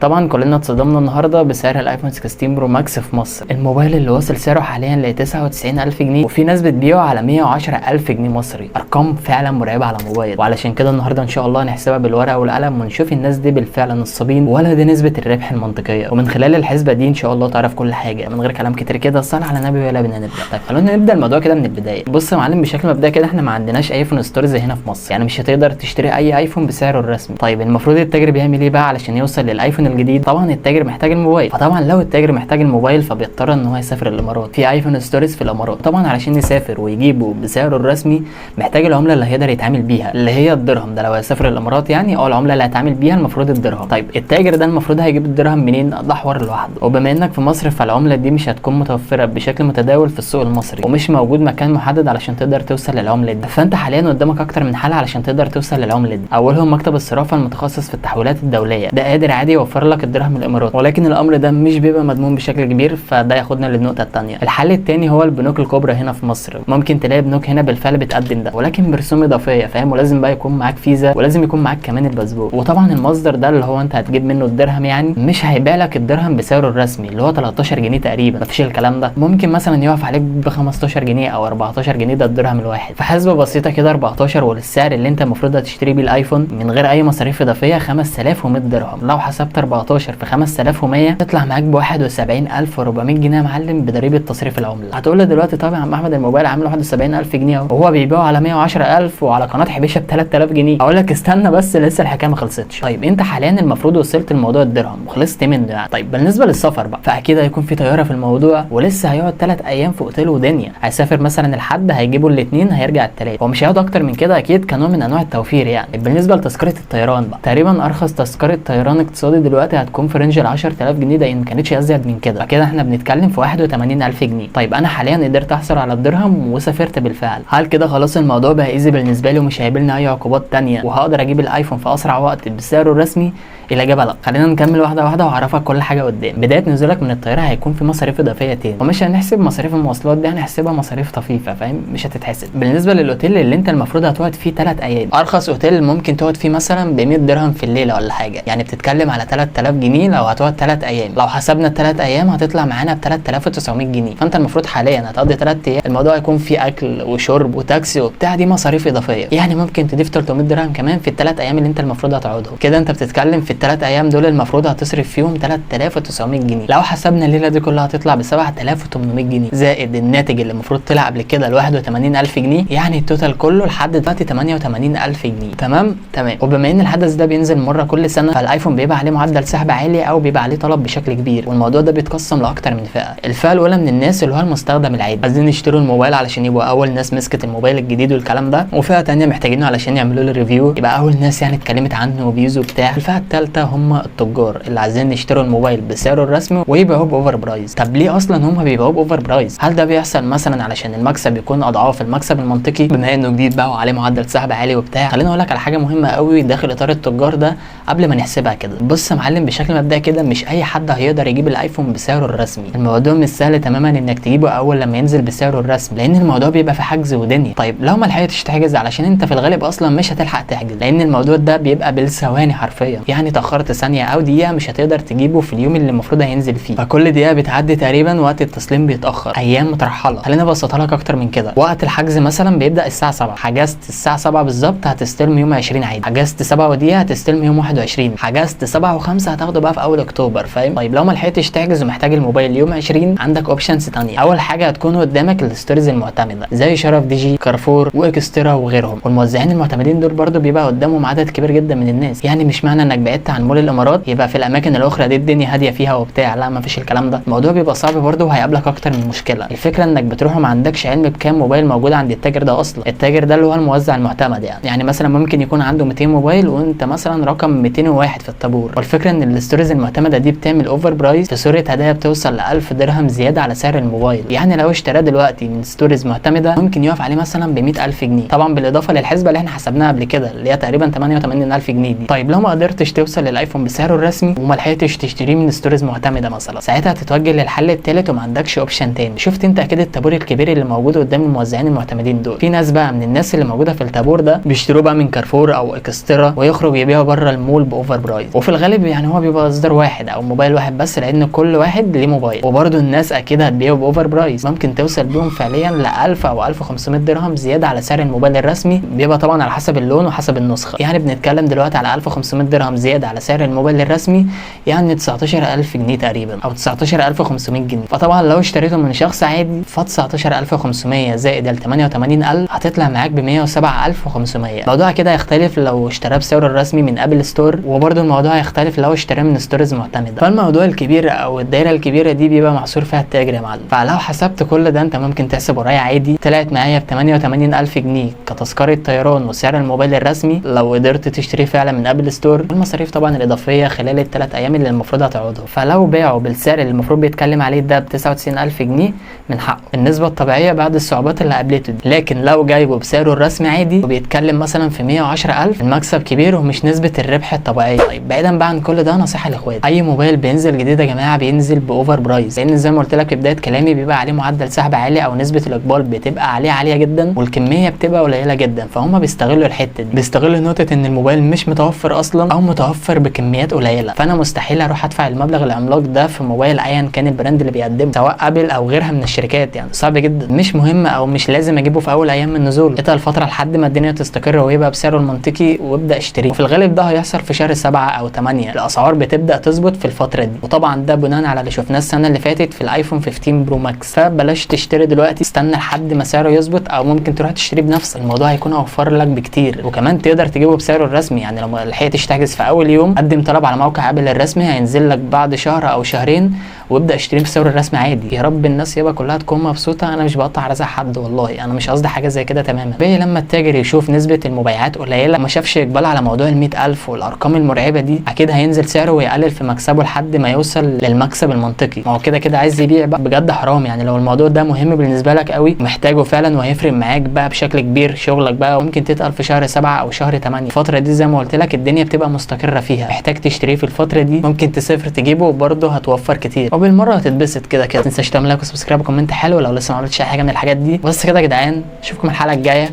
طبعا كلنا اتصدمنا النهارده بسعر الايفون 16 برو ماكس في مصر. الموبايل اللي وصل سعره حاليا ل 99,000 جنيه، وفي ناس بتبيعه على 110,000 جنيه مصري. ارقام فعلا مرعبه على موبايل، وعلشان كده النهارده ان شاء الله هنحسبها بالورقه والقلم ونشوف الناس دي بالفعل نصابين ولا دي نسبه الربح المنطقيه. ومن خلال الحسبه دي ان شاء الله تعرف كل حاجه. من غير كلام كتير كده صل على النبي ولا بينا نبدا. طيب خلونا نبدا الموضوع كده من البدايه. بص يا معلم، بشكل مبدئي كده احنا ما عندناش ايفون ستورز هنا في مصر، يعني مش هتقدر تشتري اي ايفون بسعره الرسمي. طيب المفروض التاجر بيعمل ايه بقى علشان يوصل للايفون الجديد؟ طبعا التاجر محتاج الموبايل، فطبعا لو التاجر محتاج الموبايل فبيضطر ان هو يسافر الامارات في ايفون ستورز في الامارات. طبعا علشان يسافر ويجيبه بسعره الرسمي محتاج العمله اللي هيقدر يتعامل بيها اللي هي الدرهم. ده لو هيسافر الامارات يعني العمله اللي هيتعامل بيها المفروض الدرهم. طيب التاجر ده المفروض هيجيب الدرهم منين؟ ده حوار لوحده. وبما انك في مصر فالعمله دي مش هتكون متوفره بشكل متداول في السوق المصري، ومش موجود مكان محدد علشان تقدر توصل للعمله دي. فانت حاليا قدامك اكتر من حل علشان تقدر توصل للعمله دي. اولهم مكتب الصرافه المتخصص في التحويلات الدوليه، ده قادر عادي يوفر لك الدرهم الاماراتي، ولكن الامر ده مش بيبقى مضمون بشكل كبير. فده ياخدنا للنقطه الثانيه. الحل الثاني هو البنوك الكبرى هنا في مصر. ممكن تلاقي بنوك هنا بالفعل بتقدم ده، ولكن برسوم اضافيه، فاهم؟ ولازم بقى يكون معاك فيزا، ولازم يكون معاك كمان الباسبور. وطبعا المصدر ده اللي هو انت هتجيب منه الدرهم يعني مش هيبيع لك الدرهم بسعره الرسمي اللي هو 13 جنيه تقريبا. مفيش الكلام ده. ممكن مثلا يقف عليك ب 15 جنيه او 14 جنيه ده الدرهم الواحد. فحسبه بسيطه كده 14 وللسعر اللي انت المفروض هتشتري بيه الايفون من غير اي مصاريف اضافيه 5100 درهم. لو حسبت 14 في 5100 تطلع معاك ب 71,400 جنيه يا معلم بضريبه تصريف العمله. هتقول لي دلوقتي طب يا عم احمد الموبايل عامل 71,000 جنيه اهو، وهو بيبيعه على 110,000 وعلى قناه حبيشه ب 3000 جنيه. اقول لك استنى بس لسه الحكايه ما خلصتش. طيب انت حاليا المفروض وصلت لموضوع الدرهم وخلصت منه يعني. طيب بالنسبه للسفر بقى فاكيد هيكون في طياره في الموضوع، ولسه هيقعد 3 ايام في اوتيل ودنيا. هيسافر مثلا الحد هيجيبوا الاثنين هيرجع الثلاث، هو مش هيقعد اكتر من كده اكيد كنوع من انواع التوفير يعني. بالنسبه لتذكره الطيران بقى تقريبا ارخص تذكره طيران اقتصادي دلوقتي هتكون في رينج ال 10,000 جنيه، ده ان ما كانتش ازيد من كده. فكده احنا بنتكلم في 81,000 جنيه. طيب انا حاليا قدرت احصل على الدرهم وسافرت بالفعل. هل كده خلاص الموضوع بقى ايزي بالنسبه لي ومش هيقابلني اي عقوبات ثانيه وهقدر اجيب الايفون في اسرع وقت بسعره الرسمي؟ الاجابه لا. خلينا نكمل واحده واحده واعرفك كل حاجه قدام. بدايه نزولك من الطياره هيكون في مصاريف اضافيه تاني، ومش هنحسب مصاريف المواصلات دي، هنحسبها مصاريف طفيفه، فاهم؟ مش هتتحسب. بالنسبه للاوتيل اللي انت المفروض هتقعد فيه 3 ايام، ارخص اوتيل ممكن تقعد فيه مثلا ب 100 درهم في الليله ولا حاجه، يعني بتتكلم على 3000 جنيه لو هتقعد 3 ايام. لو حسبنا ال3 ايام هتطلع معانا ب 3900 جنيه. فانت المفروض حاليا هتقضي 3 ايام، الموضوع هيكون فيه اكل وشرب وتاكسي وبتاع، دي مصاريف اضافيه، يعني ممكن تضيف 300 درهم كمان في ال3 ايام اللي انت المفروض هتقعدهم. كده انت بتتكلم في ال3 ايام دول المفروض هتصرف فيهم 3900 جنيه. لو حسبنا الليله دي كلها هتطلع ب 7800 جنيه زائد الناتج اللي المفروض طلع قبل كده ل 81,000 جنيه، يعني التوتال كله لحد دلوقتي 88,000 جنيه. تمام. وبما ان الحدث ده بينزل مره كل سنه فالايفون بيبقى عليه معدل سحب عالي او بيبقى عليه طلب بشكل كبير، والموضوع ده بيتقسم لاكتر من فئه. الفئه الاولى من الناس اللي هو المستخدم العادي، عايزين يشتروا الموبايل علشان يبقوا اول ناس مسكت الموبايل الجديد والكلام ده، وفئه ثانيه محتاجينه علشان يعملوا له ريفيو يبقى اول ناس يعني اتكلمت عنه وبيوزو بتاع. الفئه الثالثه هم التجار اللي عايزين يشتروا الموبايل بسعره الرسمي ويبيعوه باوفر برايس. طب ليه اصلا هم بيبيعوه باوفر برايس؟ هل ده بيحصل مثلا علشان المكسب يكون اضعاف المكسب المنطقي بما انه جديد بقى وعليه معدل سحب عالي وبتاع؟ خليني اقول لك على حاجه مهمه قوي داخل اطار التجار ده قبل ما نحسبها كده. بص يا معلم، بشكل مبدئي كده مش اي حد هيقدر يجيب الايفون بسعره الرسمي. الموضوع مش سهل تماما انك تجيبه اول لما ينزل بسعره الرسمي، لان الموضوع بيبقى في حجز ودنيا. طيب لو ما لحقتش تحجز علشان انت في الغالب اصلا مش هتلحق تحجز، لان الموضوع ده بيبقى بالثواني حرفيا، يعني تاخرت ثانيه او دقيقه مش هتقدر تجيبه في اليوم اللي المفروض هينزل فيه. فكل دقيقه بتعدي تقريبا وقت التسليم بيتاخر، ايام مترحله. خليني ابسطها لك اكتر من كده. وقت الحجز مثلا بيبدا الساعه 7، حجزت الساعه 7 بالظبط هتستلم يوم 20 عادي، حجزت 7 ودقيقه هتستلم يوم 21، حجزت 7 و5 هتاخده بقى في اول اكتوبر، فاهم؟ طيب لو ما لحقتش تحجز ومحتاج الموبايل يوم 20 عندك اوبشنز ثانيه. اول حاجه هتكون قدامك الستوريز المعتمده زي شرف دي جي، كارفور، واكسترا وغيرهم. والموزعين المعتمدين دول برده بيبقى قدامهم عدد كبير جدا من الناس، يعني مش معنى انك بعدت عن مول الامارات يبقى في الاماكن الاخرى دي الدنيا هاديه فيها وبتاع، لا مفيش الكلام ده. الموضوع بيبقى صعب برده وهيقابلك اكتر من مشكله. الفكره انك بتروح وما عندكش علم بكام موبايل موجود عند التاجر ده اصلا. التاجر ده اللي هو الموزع المعتمد يعني مثلا ممكن يكون عنده 200 موبايل وانت مثلا رقم 201 في الطابور. والفكره ان الاستوريز المعتمده دي بتعمل اوفر برايس في صوره هدايا بتوصل ل 1000 درهم زياده على سعر الموبايل، يعني لو اشتراه دلوقتي من ستوريز معتمده ممكن يقف عليه مثلا ب 100,000 جنيه، طبعا بالاضافه للحسبه اللي احنا حسبناها قبل كده اللي هي تقريبا 88,000 جنيه دي. طيب لو ما قدرتش توصل يوصل للايفون بسعره الرسمي وما لحقتش تشتريه من ستورز معتمده مثلا، ساعتها هتتوجه للحل الثالث وما عندكش اوبشن تاني. شفت انت اكيد الطابور الكبير اللي موجود قدام الموزعين المعتمدين دول، في ناس بقى من الناس اللي موجوده في الطابور ده بيشتروه بقى من كارفور او اكسترا ويخرج يبيعه بره المول باوفر برايس، وفي الغالب يعني هو بيبقى اصدار واحد او موبايل واحد بس، لان كل واحد ليه موبايل، وبرده الناس اكيد هتبيعه باوفر برايس، ممكن توصل بيهم فعليا ل 1000 او 1500 درهم زياده على سعر الموبايل الرسمي، بيبقى طبعا على حسب اللون وحسب النسخه. يعني بنتكلم دلوقتي على 1500 درهم زياده على سعر الموبايل الرسمي، يعني 19000 جنيه تقريبا او 19500 جنيه. فطبعا لو اشتريته من شخص عادي ف 19500 زائد ال 88000 هتطلع معاك ب 107500. الموضوع كده هيختلف لو اشتراه بسعره الرسمي من ابل ستور، وبرده الموضوع هيختلف لو اشتراه من ستورز معتمده. فالموضوع الكبير او الدايره الكبيره دي بيبقى محصور فيها التاجر يا معلم. فلو حسبت كل ده انت ممكن تحسب ورايا عادي، طلعت معايا ب 88000 جنيه كتذكره طيران وسعر الموبايل الرسمي لو قدرت تشتريه فعلا من ابل ستور، والمصاريف طبعا الاضافيه خلال الثلاث ايام اللي المفروض هتقعدهم. فلو باعوا بالسعر اللي المفروض بيتكلم عليه ده ب 99000 جنيه من حقه النسبه الطبيعيه بعد الصعوبات اللي قابلته دي. لكن لو جايبه بسعره الرسمي عادي وبيتكلم مثلا في 110000 المكسب كبير ومش نسبه الربح الطبيعيه. طيب بعيدا بقى عن كل ده، نصيحه لاخواتي، اي موبايل بينزل جديد يا جماعه بينزل باوفر برايس، لان زي ما قلت لك في بدايه كلامي بيبقى عليه معدل سحب عالي او نسبه الاقبال بتبقى عليه عاليه جدا والكميه بتبقى قليله جدا، فهم بيستغلوا الحته دي، بيستغلوا نقطه ان الموبايل مش متوفر اصلا او متوفر بكميات قليله. فانا مستحيل اروح ادفع المبلغ العملاق ده في موبايل ايا كان البراند اللي بيقدمه سواء ابل او غيرها من الشركات، يعني صعب جدا. مش مهم او مش لازم اجيبه في اول ايام من نزوله، اتقل فتره لحد ما الدنيا تستقر ويبقى بسعره المنطقي وابدا اشتريه، وفي الغالب ده هيحصل في شهر 7 او 8. الاسعار بتبدا تظبط في الفتره دي، وطبعا ده بناء على اللي شفناه السنه اللي فاتت في الايفون 15 برو ماكس. فبلاش تشتري دلوقتي، استنى لحد ما سعره يظبط، او ممكن تروح تشتريه بنفسك، الموضوع هيكون اوفر لك بكتير، وكمان تقدر تجيبه بسعره الرسمي. يعني لو ما لحقتش تحجز في اول يوم قدم طلب على موقع ابل الرسمي، هينزل لك بعد شهر او شهرين وابدا اشتريه بسعره الرسمي عادي. يا رب الناس يبقى كلها تكون مبسوطه، انا مش بقطع رزق حد والله، انا مش قصدي حاجه زي كده تماما. باقي لما التاجر يشوف نسبه المبيعات قليله ما شافش اقبال على موضوع ال 100000 والارقام المرعبه دي، اكيد هينزل سعره ويقلل في مكسبه لحد ما يوصل للمكسب المنطقي. ما هو كده كده عايز يبيع بقى، بجد حرام. يعني لو الموضوع ده مهم بالنسبه لك قوي محتاجه فعلا وهيفرق معاك بقى بشكل كبير شغلك بقى، وممكن تتقل في شهر 7 او شهر 8. الفتره دي زي ما قلت لك الدنيا بتبقى مستقره فيها، محتاج تشتريه في الفتره دي، ممكن تسافر تجيبه وبرده هتوفر كتير وبالمره هتتبسط كده كده. ما تنساش تعمل لايك وسبسكرايب وكومنت حلو لو لسه ما عملتش اي حاجه من الحاجات دي. بس كده يا جدعان، اشوفكم الحلقه الجايه،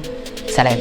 سلام.